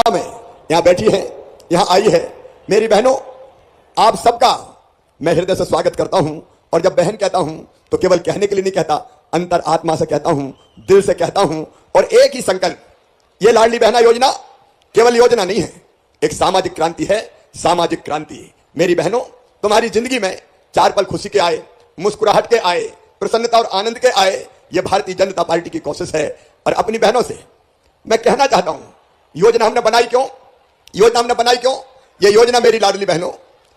में यहां बैठी है, यहां आई है, मेरी बहनों, आप सबका मैं हृदय से स्वागत करता हूं। और जब बहन कहता हूं तो केवल कहने के लिए नहीं कहता, अंतर आत्मा से कहता हूं, दिल से कहता हूं। और एक ही संकल्प, यह लाडली बहना योजना केवल योजना नहीं है, एक सामाजिक क्रांति है, सामाजिक क्रांति। मेरी बहनों, तुम्हारी जिंदगी में 4 पल खुशी के आए, मुस्कुराहट के आए, प्रसन्नता और आनंद के आए, यह भारतीय जनता पार्टी की कोशिश है। और अपनी बहनों से मैं कहना चाहता हूं, योजना हमने बनाई क्यों? योजना हमने बनाई क्यों? यह योजना मेरी लाडली बहनों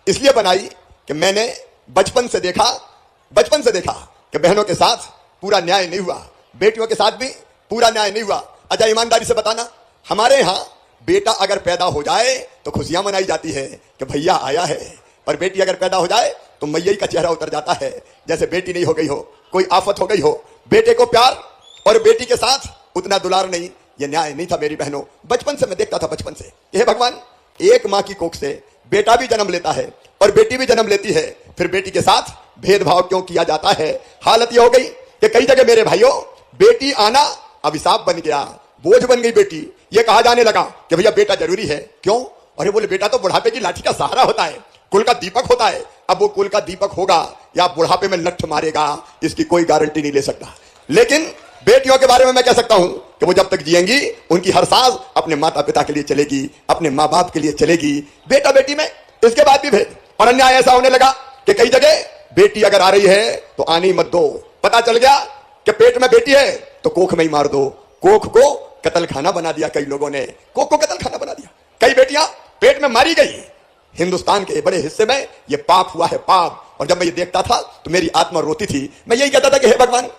इसलिए बनाई कि मैंने बचपन से देखा कि बहनों के साथ पूरा न्याय नहीं हुआ, बेटियों के साथ भी पूरा न्याय नहीं हुआ। अच्छा, ईमानदारी से बताना, हमारे यहां बेटा अगर पैदा हो जाए तो खुशियां मनाई जाती है कि भैया आया है, पर बेटी अगर पैदा हो जाए तो मैया का चेहरा उतर जाता है, जैसे बेटी नहीं हो गई हो, कोई आफत हो गई हो। बेटे को प्यार और बेटी के साथ उतना दुलार नहीं, यह न्याय नहीं था मेरी बहनों। बचपन से मैं देखता था, बचपन से, हे भगवान, एक मां की कोख से बेटा भी जन्म लेता है और बेटी भी जन्म लेती है, फिर बेटी के साथ भेदभाव क्यों किया जाता है? हालत यह हो गई कि कई जगह मेरे भाइयों, बेटी आना अभिशाप बन गया, बोझ बन गई बेटी। यह कहा जाने लगा कि भैया बेटा जरूरी है। क्यों? अरे बोले, बेटा तो बुढ़ापे की लाठी का सहारा होता है, कुल का दीपक होता है। अब वो कुल का दीपक होगा या बुढ़ापे में लठ मारेगा, इसकी कोई गारंटी नहीं ले सकता। लेकिन बेटियों के बारे में मैं कह सकता हूं कि वो जब तक जिएंगी उनकी हर सांस अपने माता पिता के लिए चलेगी, अपने माँ बाप के लिए चलेगी। बेटा बेटी में इसके बाद भी भेद और अन्याय ऐसा होने लगा कि कई जगह बेटी अगर आ रही है तो आने ही मत दो। पता चल गया कि पेट में बेटी है तो कोख में ही मार दो। कोख को कत्ल खाना बना दिया कई लोगों ने, कोख को कत्ल खाना बना दिया। कई बेटियां पेट में मारी गई। हिंदुस्तान के बड़े हिस्से में यह पाप हुआ है, पाप। और जब मैं ये देखता था तो मेरी आत्मा रोती थी। मैं यही कहता था कि हे भगवान,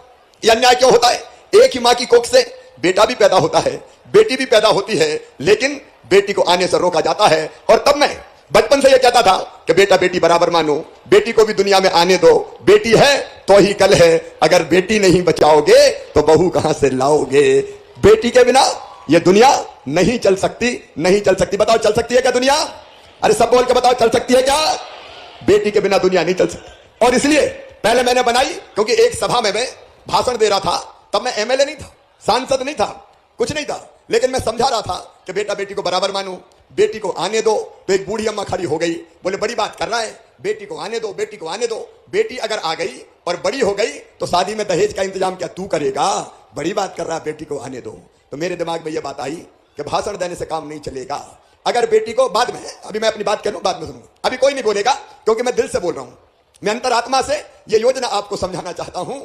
यह अन्याय क्यों होता है? एक ही मां की कोख से बेटा भी पैदा होता है, बेटी भी पैदा होती है, लेकिन बेटी को आने से रोका जाता है। और तब मैं बचपन से यह कहता था कि बेटा बेटी बराबर मानो, बेटी को भी दुनिया में आने दो, बेटी है तो ही कल है, अगर बेटी नहीं बचाओगे तो बहू कहां से लाओगे? बेटी के बिना यह दुनिया नहीं चल सकती, नहीं चल सकती। बताओ, चल सकती है क्या दुनिया? अरे सब बोल के बताओ, चल सकती है क्या? बेटी के बिना दुनिया नहीं चल सकती। और इसलिए पहले मैंने बनाई, क्योंकि एक सभा में मैं भाषण दे रहा था, तब मैं एमएलए नहीं था, सांसद नहीं था, कुछ नहीं था, लेकिन मैं समझा रहा था कि बेटा बेटी को बराबर मानो, बेटी को आने दो। तो एक बूढ़ी अम्मा खड़ी हो गई, बोले बड़ी बात कर रहा है, बेटी को आने दो, बेटी को आने दो। बेटी अगर आ गई और बड़ी हो गई तो शादी में दहेज का इंतजाम क्या तू करेगा? बड़ी बात कर रहा है, बेटी को आने दो। तो मेरे दिमाग में यह बात आई कि भाषण देने से काम नहीं चलेगा। अगर बेटी को बाद में, अभी मैं अपनी बात करूं, बाद में सुनूंगा, अभी कोई नहीं बोलेगा, क्योंकि मैं दिल से बोल रहा हूं। मैं अंतरात्मा से यह योजना आपको समझाना चाहता हूं।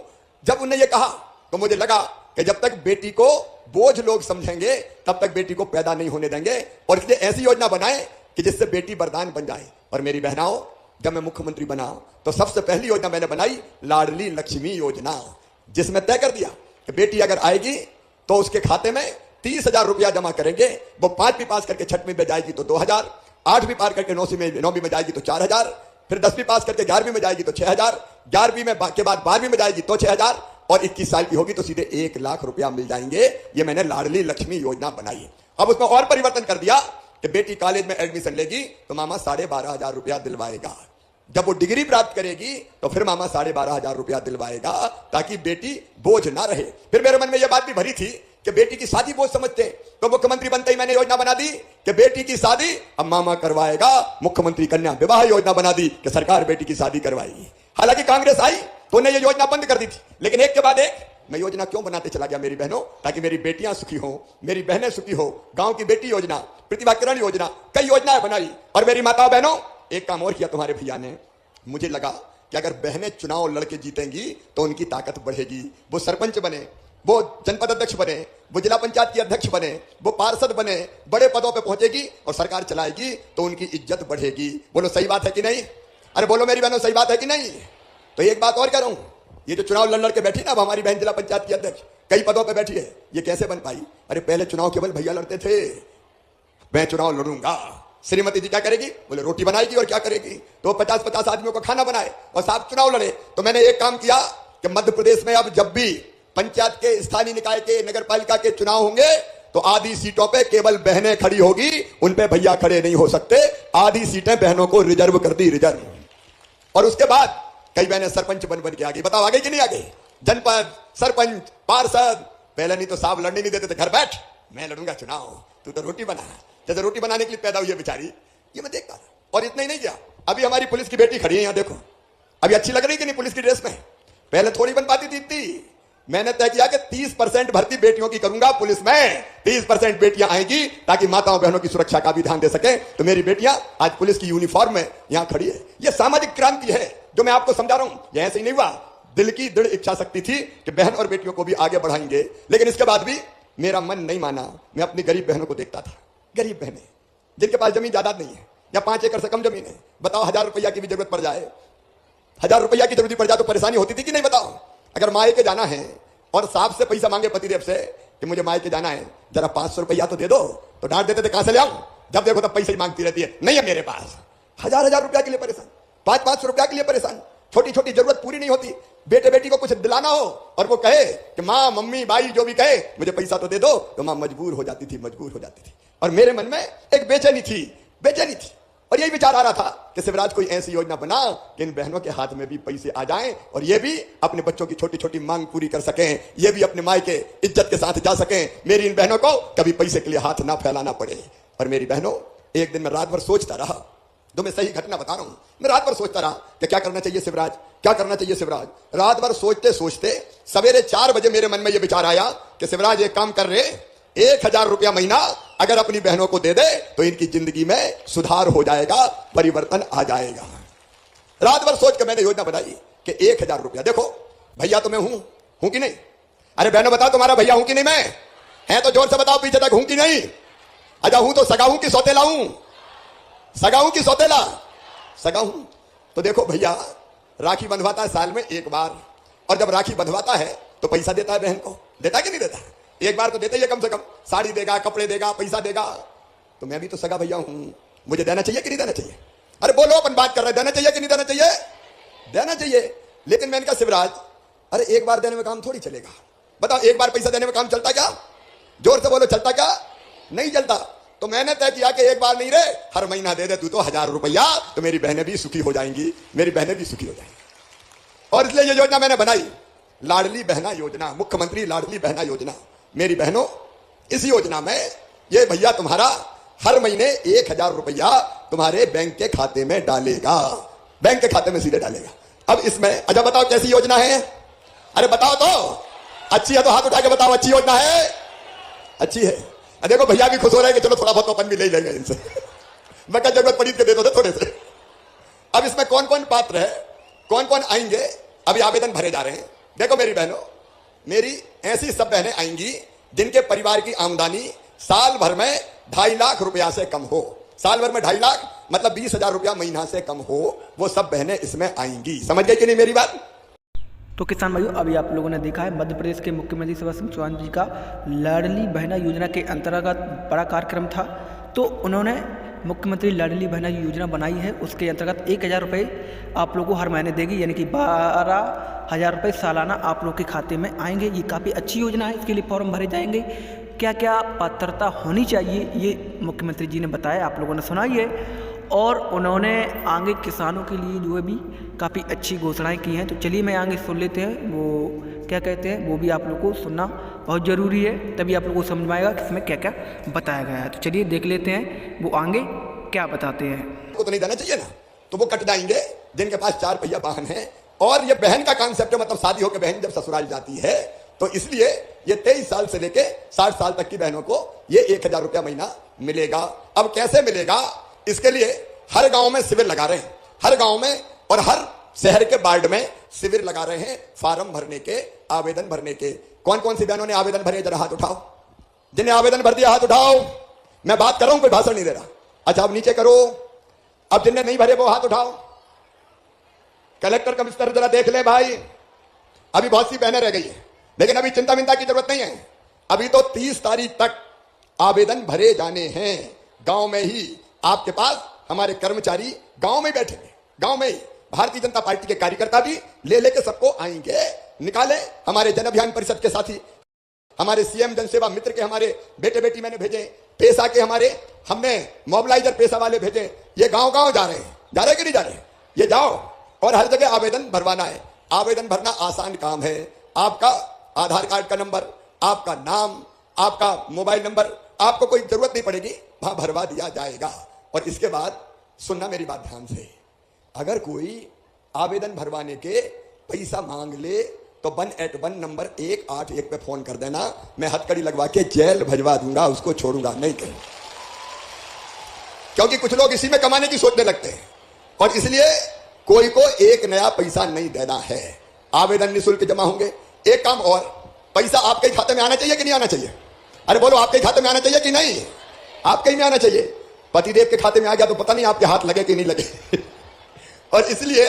जब उन्होंने ये कहा तो मुझे लगा कि जब तक बेटी को बोझ लोग समझेंगे तब तक बेटी को पैदा नहीं होने देंगे, और इसलिए ऐसी योजना बनाए कि जिससे बेटी वरदान बन जाए। और मेरी बहनाओं, जब मैं मुख्यमंत्री बना तो सबसे पहली योजना मैंने बनाई लाडली लक्ष्मी योजना, जिसमें तय कर दिया कि बेटी अगर आएगी तो उसके खाते में 30,000 रुपया जमा करेंगे। वो 5वीं पास करके 6वीं में जाएगी तो 2,000, 8वीं पार करके 9वीं में जाएगी तो 4,000, फिर 10वीं पास करके 11वीं में जाएगी तो 6,000, 11वीं में के बाद 12वीं में जाएगी तो 6,000, और 21 साल की होगी तो सीधे 1 लाख रुपया मिल जाएंगे। ये मैंने लाडली लक्ष्मी योजना बनाई। अब उसमें और परिवर्तन कर दिया कि बेटी कॉलेज में एडमिशन लेगी तो मामा 12,500 रुपया दिलवाएगा। जब वो डिग्री प्राप्त करेगी तो फिर मामा 12,500 रुपया दिलवाएगा, ताकि बेटी बोझ ना रहे। फिर मेरे मन में यह बात भी भरी थी कि बेटी की शादी बोझ समझते, तो मुख्यमंत्री बनते ही मैंने योजना बना दी कि बेटी की शादी अब मामा करवाएगा। मुख्यमंत्री कन्या विवाह योजना बना दी कि सरकार बेटी की शादी करवाएगी। हालांकि कांग्रेस आई तो ने ये योजना बंद कर दी थी, लेकिन एक के बाद एक मैं योजना क्यों बनाते चला गया मेरी बहनों? ताकि मेरी बेटियां सुखी हो, मेरी बहनें सुखी हो। गांव की बेटी योजना, प्रतिभा किरण योजना, कई योजनाएं बनाई। और मेरी माता बहनों, एक काम और किया तुम्हारे भैया ने। मुझे लगा कि अगर बहनें चुनाव लड़के जीतेंगी तो उनकी ताकत बढ़ेगी। वो सरपंच बने, वो जनपद अध्यक्ष बने, वो जिला पंचायत की अध्यक्ष बने, वो पार्षद बने, बड़े पदों पे पहुंचेगी और सरकार चलाएगी तो उनकी इज्जत बढ़ेगी। बोलो सही बात है कि नहीं? अरे बोलो मेरी बहनों, सही बात है कि नहीं? तो एक बात और कह रहा हूं, ये जो चुनाव लड़ के बैठी ना, अब हमारी बहन जिला पंचायत की अध्यक्ष कई पदों पे बैठी है, ये कैसे बन पाई? अरे पहले चुनाव केवल भैया लड़ते थे, मैं चुनाव लड़ूंगा। श्रीमती जी क्या करेगी? बोले रोटी बनाएगी, और क्या करेगी? तो 50-50 आदमियों को खाना बनाए और साहब चुनाव लड़े। तो मैंने एक काम किया कि मध्य प्रदेश में अब जब भी पंचायत के, स्थानीय निकाय के, नगर पालिका के चुनाव होंगे तो आधी सीटों पे केवल बहनें खड़ी होगी, उन पे भैया खड़े नहीं हो सकते। आधी सीटें बहनों को रिजर्व कर दी, रिजर्व। और उसके बाद कई बहनें सरपंच बन के आ गई। बताओ आ गई कि नहीं आ गई? जनपद, सरपंच, पार्षद। पहले नहीं तो साहब लड़ने नहीं देते थे, घर बैठ मैं लड़ूंगा चुनाव, तू तो रोटी बना। जैसे रोटी बनाने के लिए पैदा हुई है बेचारी, ये मैं देखता था। और इतना ही नहीं किया, अभी हमारी पुलिस की बेटी खड़ी है यहाँ देखो, अभी अच्छी लग रही कि नहीं पुलिस की ड्रेस में? पहले थोड़ी बन पाती थी इतनी। मैंने तय किया कि 30% भर्ती बेटियों की करूंगा पुलिस में, 30% बेटियां आएंगी ताकि माताओं बहनों की सुरक्षा का भी ध्यान दे सके। तो मेरी बेटियां आज पुलिस की यूनिफॉर्म में यहां खड़ी है। यह सामाजिक क्रांति है जो मैं आपको समझा रहा हूं। यह ऐसे ही नहीं हुआ, दिल की दृढ़ इच्छा शक्ति थी कि बहन और बेटियों को भी आगे बढ़ाएंगे। लेकिन इसके बाद भी मेरा मन नहीं माना। मैं अपनी गरीब बहनों को देखता था, गरीब बहनें जिनके पास जमीन जायदाद नहीं है या 5 एकड़ से कम जमीन है। बताओ 1000 रुपया की भी जरूरत पड़ जाए, 1000 रुपया की जरूरत पड़ जाए तो परेशानी होती थी कि नहीं? बताओ, अगर मायके जाना है और साहब से पैसा मांगे पतिदेव से कि मुझे मायके जाना है, जरा 500 रुपया तो दे दो, तो डांट देते थे कहां से ले आऊं? जब देखो तब पैसे ही मांगती रहती है, नहीं है मेरे पास। 1000 रुपया के लिए परेशान, 500 रुपया के लिए परेशान। छोटी छोटी जरूरत पूरी नहीं होती। बेटे बेटी को कुछ दिलाना हो और वो कहे कि माँ मम्मी भाई जो भी कहे मुझे पैसा तो दे दो, तो माँ मजबूर हो जाती थी। और मेरे मन में एक बेचैनी थी। और यही विचार आ रहा था कि शिवराज कोई ऐसी योजना बना कि इन बहनों के हाथ में भी पैसे आ जाएं और ये भी अपने बच्चों की छोटी छोटी मांग पूरी कर सकें, ये भी अपने मायके इज्जत के साथ जा सकें। मेरी इन बहनों को कभी पैसे के लिए हाथ ना फैलाना पड़े। और मेरी बहनों, एक दिन मैं रात भर सोचता रहा, तो मैं सही घटना बता रहा हूं। मैं रात भर सोचता रहा कि क्या करना चाहिए शिवराज, क्या करना चाहिए शिवराज। रात भर सोचते सोचते सवेरे 4 बजे मेरे मन में यह विचार आया कि शिवराज एक काम कर रहे, 1000 रुपया महीना अगर अपनी बहनों को दे दे तो इनकी जिंदगी में सुधार हो जाएगा, परिवर्तन आ जाएगा। रात भर सोच कर मैंने योजना बनाई कि 1000 रुपया। देखो भैया तो मैं हूं कि नहीं? अरे बहनों बताओ तुम्हारा भैया हूं कि नहीं? मैं है तो जोर से बताओ पीछे तक, हूं कि नहीं? अच्छा हूं तो सगा हूं कि सौतेला हूं? सगा हूं कि सौतेला? सगा हूं। तो देखो भैया राखी बंधवाता है साल में एक बार, और जब राखी बंधवाता है तो पैसा देता है बहन को, देता कि नहीं देता? एक बार तो देता ही है, कम से कम साड़ी देगा, कपड़े देगा, पैसा देगा। तो मैं भी तो सगा भैया हूं, मुझे देना चाहिए कि नहीं देना चाहिए? अरे बोलो, अपन बात कर रहे हैं, देना चाहिए कि नहीं देना चाहिए? देना चाहिए। लेकिन मैंने कहा शिवराज, अरे एक बार देने में काम थोड़ी चलेगा। बताओ एक बार पैसा देने में काम चलता क्या? जोर से बोलो, चलता क्या? नहीं चलता। तो मैंने तय किया कि एक बार नहीं रे, हर महीना दे दे तू तो 1000 रुपया, तो मेरी बहनें भी सुखी हो जाएंगी, मेरी बहनें भी सुखी हो जाएंगी। और इसलिए ये योजना मैंने बनाई, लाडली बहना योजना, मुख्यमंत्री लाडली बहना योजना। मेरी बहनों, इस योजना में ये भैया तुम्हारा हर महीने 1000 रुपया तुम्हारे बैंक के खाते में डालेगा, बैंक के खाते में सीधे डालेगा। अब इसमें अच्छा बताओ कैसी योजना है? अरे बताओ तो, अच्छी है तो हाथ उठा के बताओ, अच्छी योजना है? अच्छी है। देखो भैया भी खुश हो रहे हैं कि चलो थोड़ा बहुत अपन भी ले लेंगे इनसे। मैं क्या जरूरत पड़ी के दे दो थोड़े से। अब इसमें कौन कौन पात्र है, कौन कौन आएंगे, अभी आवेदन भरे जा रहे हैं। देखो मेरी बहनों, मेरी ऐसी सब बहनें आएंगी जिनके परिवार की आमदनी साल भर में 2.5 लाख रुपया से कम हो। साल भर में 2.5 लाख मतलब 20,000 रुपया महीना से कम हो, वो सब बहनें इसमें आएंगी। समझ गए कि नहीं मेरी बात? तो किसान भाइयों, अभी आप लोगों ने देखा है मध्य प्रदेश के मुख्यमंत्री शिवराज सिंह चौहान जी का लाडली बहना योजना के अंतर्गत बड़ा कार्यक्रम था। तो उन्होंने मुख्यमंत्री लाडली बहना योजना बनाई है, उसके अंतर्गत 1000 रुपये आप लोगों को हर महीने देगी, यानी कि 12,000 रुपये सालाना आप लोग के खाते में आएंगे। ये काफ़ी अच्छी योजना है, इसके लिए फॉर्म भरे जाएंगे। क्या क्या पात्रता होनी चाहिए ये मुख्यमंत्री जी ने बताया, आप लोगों ने सुना ही है। और उन्होंने आगे किसानों के लिए जो है भी काफ़ी अच्छी घोषणाएं की हैं। तो चलिए मैं आगे सुन लेते हैं वो क्या कहते हैं, वो भी आप लोग को सुनना बहुत ज़रूरी है, तभी आप लोगों को समझ में आएगा कि इसमें क्या क्या बताया गया है। तो चलिए देख लेते हैं वो आगे क्या बताते हैं। को तो नहीं देना चाहिए ना, तो वो कट जाएंगे जिनके पास 4 पहिया वाहन है। और ये बहन का कॉन्सेप्ट है, मतलब शादी होकर बहन जब ससुराल जाती है तो इसलिए ये 23 साल से लेके 60 साल तक की बहनों को ये 1000 रुपया महीना मिलेगा। अब कैसे मिलेगा, इसके लिए हर गांव में शिविर लगा रहे हैं, हर गांव में और हर शहर के वार्ड में शिविर लगा रहे हैं फार्म भरने के, आवेदन भरने के। कौन कौन सी बहनों ने आवेदन भरे, जरा हाथ उठाओ। जिन्हें आवेदन भर दिया हाथ उठाओ। मैं बात कर रहा हूं, कोई भाषण नहीं दे रहा। अच्छा अब नीचे करो। अब जिन्हें नहीं भरे वो हाथ उठाओ। कलेक्टर कमिश्नर जरा देख ले भाई, अभी बहुत सी बहनें रह गई है, लेकिन अभी चिंता विंता की जरूरत नहीं है। अभी तो 30 तारीख तक आवेदन भरे जाने हैं। गांव में ही आपके पास हमारे कर्मचारी गांव में बैठे हैं, गांव में ही भारतीय जनता पार्टी के कार्यकर्ता भी ले लेके सबको आएंगे। निकाले हमारे जन अभियान परिषद के साथी, हमारे सीएम जनसेवा मित्र के हमारे बेटे बेटी मैंने भेजे, पेशा के हमारे हमने मोबिलाइजर पेशा वाले भेजे। ये गांव गांव जा रहे हैं, जा रहे कि नहीं जा रहे? ये जाओ और हर जगह आवेदन भरवाना है। आवेदन भरना आसान काम है। आपका आधार कार्ड का नंबर, आपका नाम, आपका मोबाइल नंबर, आपको कोई जरूरत नहीं पड़ेगी वहां भरवा दिया जाएगा। और इसके बाद सुनना मेरी बात ध्यान से, अगर कोई आवेदन भरवाने के पैसा मांग ले तो 181 नंबर 181 पे फोन कर देना, मैं हथकड़ी लगवा के जेल भजवा दूंगा, उसको छोड़ूंगा नहीं कहीं। क्योंकि कुछ लोग इसी में कमाने की सोचने लगते हैं और इसलिए कोई को एक नया पैसा नहीं देना है। आवेदन निःशुल्क जमा होंगे। एक काम और, पैसा आपके खाते में आना चाहिए कि नहीं आना चाहिए? अरे बोलो, आपके खाते में आना चाहिए कि नहीं? आपके ही में आना चाहिए। पतिदेव के खाते में आ गया तो पता नहीं आपके हाथ लगे कि नहीं लगे और इसलिए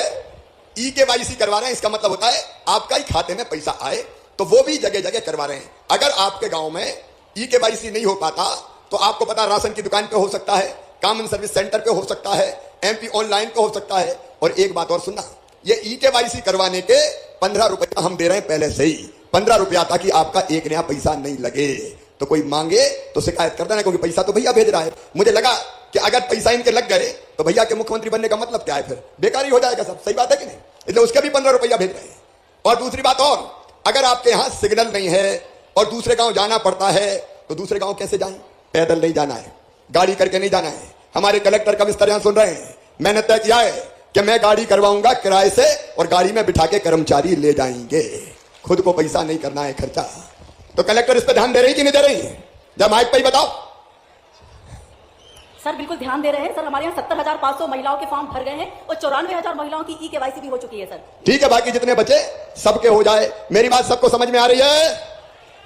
ई-केवाईसी करवा रहे हैं। इसका मतलब होता है आपका ही खाते में पैसा आए, तो वो भी जगह जगह करवा रहे हैं। अगर आपके गांव में ई-केवाईसी नहीं हो पाता तो आपको पता, राशन की दुकान पे हो सकता है, कॉमन सर्विस सेंटर पे हो सकता है, एमपी ऑनलाइन पे हो सकता है। और एक बात और सुनना, ये ई-केवाईसी करवाने के 15 रुपया हम दे रहे हैं पहले से ही, 15 रुपया, ताकि आपका एक नया पैसा नहीं लगे। तो कोई मांगे तो शिकायत कर देना, क्योंकि पैसा तो भैया भेज रहा है। मुझे लगा कि अगर पैसा इनके लग गए तो भैया के मुख्यमंत्री बनने का मतलब क्या है? फिर बेकार ही हो जाएगा सब। सही बात है कि नहीं? इसलिए उसके भी 15 रुपया भेज रहे हैं। और दूसरी बात और, अगर आपके यहां सिग्नल नहीं है और दूसरे गांव जाना पड़ता है तो दूसरे गांव कैसे जाएं? पैदल नहीं जाना है, गाड़ी करके नहीं जाना है। हमारे कलेक्टर का विस्तार यहां सुन रहे हैं। मैंने तय किया है कि मैं गाड़ी करवाऊंगा किराए से और गाड़ी में बिठा के कर्मचारी ले जाएंगे, खुद को पैसा नहीं करना है खर्चा। तो कलेक्टर इस पर ध्यान दे रही कि नहीं दे रही? जब माइक पे ही बताओ। सर बिल्कुल ध्यान दे रहे हैं सर। हमारे यहाँ 70,500 महिलाओं के फॉर्म भर गए हैं और 94,000 महिलाओं की ई-केवाईसी भी हो चुकी है सर। ठीक है, बाकी जितने बचे सबके हो जाए। मेरी बात सबको समझ में आ रही है?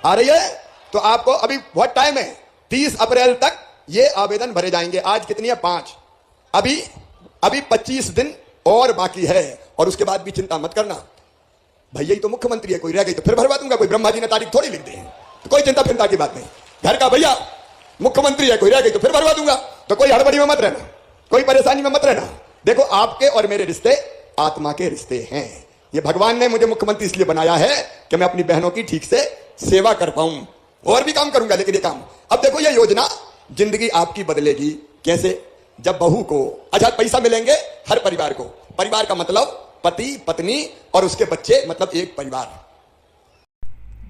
आ रही है? तो आपको अभी बहुत टाइम है, 30 अप्रैल तक ये आवेदन भरे जाएंगे। आज कितनी है? 5। अभी 25 दिन और बाकी है। और उसके बाद भी चिंता मत करना, भैया ही तो मुख्यमंत्री है, कोई रह गई तो फिर भरवा दूंगा। कोई ब्रह्मा जी ने तारीख थोड़ी लिख दी है, तो कोई चिंता फिंता की बात नहीं। घर का भैया मुख्यमंत्री है, कोई रह गई तो फिर भरवा दूंगा। तो कोई हड़बड़ी में मत रहना, कोई परेशानी में मत रहना। देखो, आपके और मेरे रिश्ते आत्मा के रिश्ते हैं। ये भगवान ने मुझे मुख्यमंत्री इसलिए बनाया है कि मैं अपनी बहनों की ठीक से सेवा कर पाऊं। और भी काम करूंगा, लेकिन ये काम, अब देखो, ये योजना जिंदगी आपकी बदलेगी। कैसे? जब बहू को अच्छा पैसा मिलेंगे, हर परिवार को। परिवार का मतलब पति, पत्नी और उसके बच्चे, मतलब एक परिवार।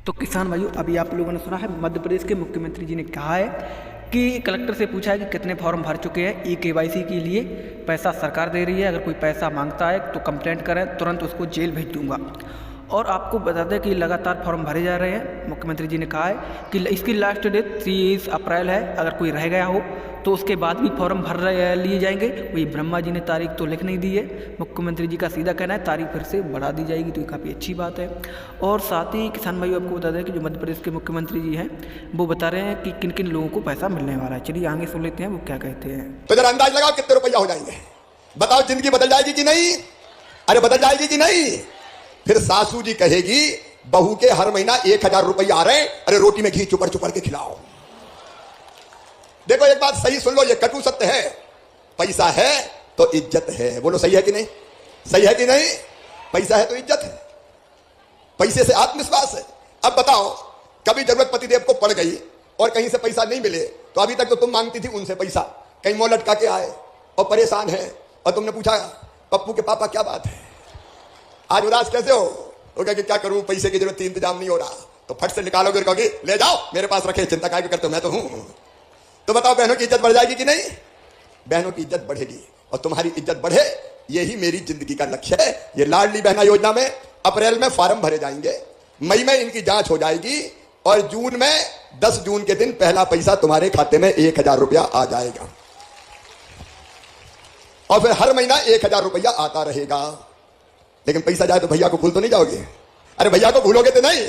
तो किसान भाइयों, अभी आप लोगों ने सुना है मध्य प्रदेश के मुख्यमंत्री जी ने कहा है कि कलेक्टर से पूछा है कि कितने फॉर्म भर चुके हैं ई-केवाईसी के लिए। पैसा सरकार दे रही है, अगर कोई पैसा मांगता है तो कंप्लेंट करें, तुरंत उसको जेल भेज दूंगा। और आपको बता दें कि लगातार फॉर्म भरे जा रहे हैं। मुख्यमंत्री जी ने कहा है कि इसकी लास्ट डेट 30 अप्रैल है। अगर कोई रह गया हो तो उसके बाद भी फॉर्म भर लिए जाएंगे। वही ब्रह्मा जी ने तारीख तो लिख नहीं दी है। मुख्यमंत्री जी का सीधा कहना है तारीख फिर से बढ़ा दी जाएगी, तो ये काफ़ी अच्छी बात है। और साथ ही किसान भाइयों, आपको बता दें कि जो मध्य प्रदेश के मुख्यमंत्री जी हैं वो बता रहे हैं कि किन किन लोगों को पैसा मिलने वाला है। चलिए आगे सुन लेते हैं वो क्या कहते हैं। तो जरा अंदाज लगाओ कितने रुपया हो जाएंगे। बताओ, जिंदगी बदल जाएगी कि नहीं? अरे बदल जाएगी कि नहीं? फिर सासू जी कहेगी बहू के हर महीना 1,000 रुपया आ रहे हैं, अरे रोटी में घी चुपड़ चुपड़ के खिलाओ। देखो, एक बात सही सुन लो, ये कटु सत्य है। पैसा है तो इज्जत है। बोलो, सही है कि नहीं? सही है कि नहीं? पैसा है तो इज्जत है, पैसे से आत्मविश्वास है। अब बताओ, कभी जरूरत पतिदेव को पड़ गई और कहीं से पैसा नहीं मिले तो अभी तक तो तुम मांगती थी उनसे पैसा, कहीं मुंह लटका के आए और परेशान है और तुमने पूछा पप्पू के पापा क्या बात है, आज उदास कैसे हो? वो कहे कि क्या करूं, पैसे की जरूरत थी, इंतजाम नहीं हो रहा। तो फट से निकालोगे, कहोगे ले जाओ मेरे पास रखे, चिंता काय करते हो, मैं तो हूं। तो बताओ, बहनों की इज्जत बढ़ जाएगी कि नहीं? बहनों की इज्जत बढ़ेगी और तुम्हारी इज्जत बढ़े, यही मेरी जिंदगी का लक्ष्य है। ये लाडली बहना योजना में अप्रैल में फॉर्म भरे जाएंगे, मई में इनकी जांच हो जाएगी और जून में 10 जून के दिन पहला पैसा तुम्हारे खाते में 1,000 रुपया आ जाएगा और फिर हर महीना 1,000 रुपया आता रहेगा। लेकिन पैसा जाए तो भैया को भूल तो नहीं जाओगे? अरे भैया को भूलोगे तो नहीं।